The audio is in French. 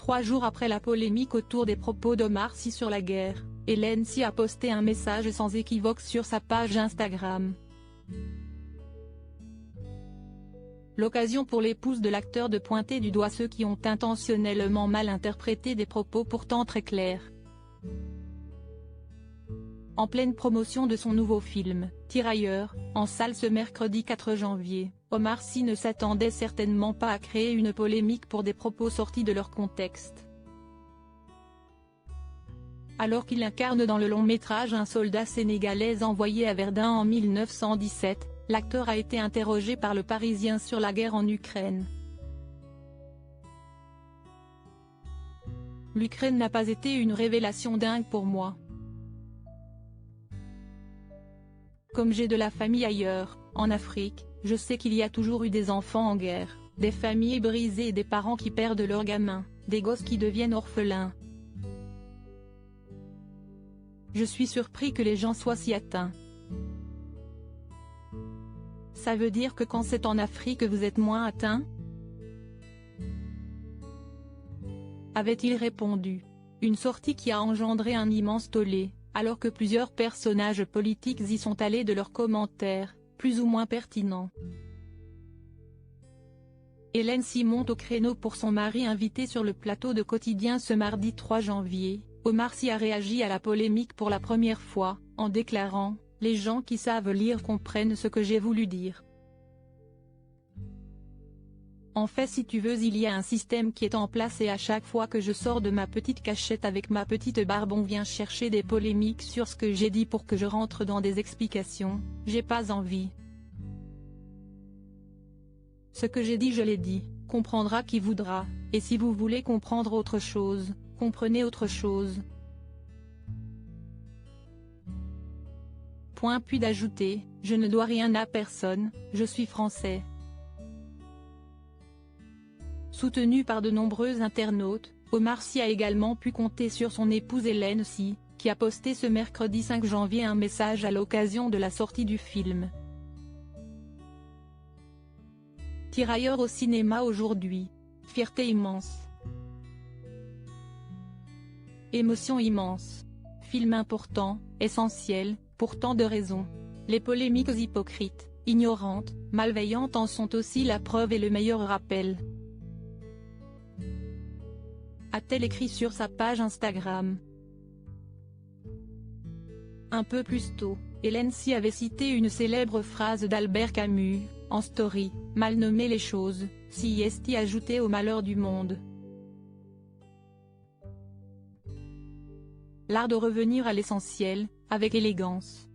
3 jours après la polémique autour des propos d'Omar Sy sur la guerre, Hélène Sy a posté un message sans équivoque sur sa page Instagram. L'occasion pour l'épouse de l'acteur de pointer du doigt ceux qui ont intentionnellement mal interprété des propos pourtant très clairs. En pleine promotion de son nouveau film, Tirailleurs, en salle ce mercredi 4 janvier, Omar Sy ne s'attendait certainement pas à créer une polémique pour des propos sortis de leur contexte. Alors qu'il incarne dans le long-métrage un soldat sénégalais envoyé à Verdun en 1917, l'acteur a été interrogé par Le Parisien sur la guerre en Ukraine. L'Ukraine n'a pas été une révélation dingue pour moi. Comme j'ai de la famille ailleurs, en Afrique, je sais qu'il y a toujours eu des enfants en guerre, des familles brisées et des parents qui perdent leurs gamins, des gosses qui deviennent orphelins. Je suis surpris que les gens soient si atteints. Ça veut dire que quand c'est en Afrique vous êtes moins atteints ? Avait-il répondu. Une sortie qui a engendré un immense tollé, alors que plusieurs personnages politiques y sont allés de leurs commentaires, plus ou moins pertinents. Hélène Sy monte au créneau pour son mari invité sur le plateau de Quotidien ce mardi 3 janvier. Omar Sy a réagi à la polémique pour la première fois, en déclarant « Les gens qui savent lire comprennent ce que j'ai voulu dire. En fait si tu veux il y a un système qui est en place et à chaque fois que je sors de ma petite cachette avec ma petite barbe on vient chercher des polémiques sur ce que j'ai dit pour que je rentre dans des explications, j'ai pas envie. Ce que j'ai dit je l'ai dit, comprendra qui voudra, et si vous voulez comprendre autre chose, comprenez autre chose. » Point puis d'ajouter, je ne dois rien à personne, je suis français. Soutenu par de nombreux internautes, Omar Sy a également pu compter sur son épouse Hélène Sy, qui a posté ce mercredi 5 janvier un message à l'occasion de la sortie du film. Tirailleurs au cinéma aujourd'hui. Fierté immense. Émotion immense. Film important, essentiel, pour tant de raisons. Les polémiques hypocrites, ignorantes, malveillantes en sont aussi la preuve et le meilleur rappel. A-t-elle écrit sur sa page Instagram. Un peu plus tôt, Hélène Sy avait cité une célèbre phrase d'Albert Camus, en story, mal nommer les choses, si est ajouté au malheur du monde. L'art de revenir à l'essentiel, avec élégance.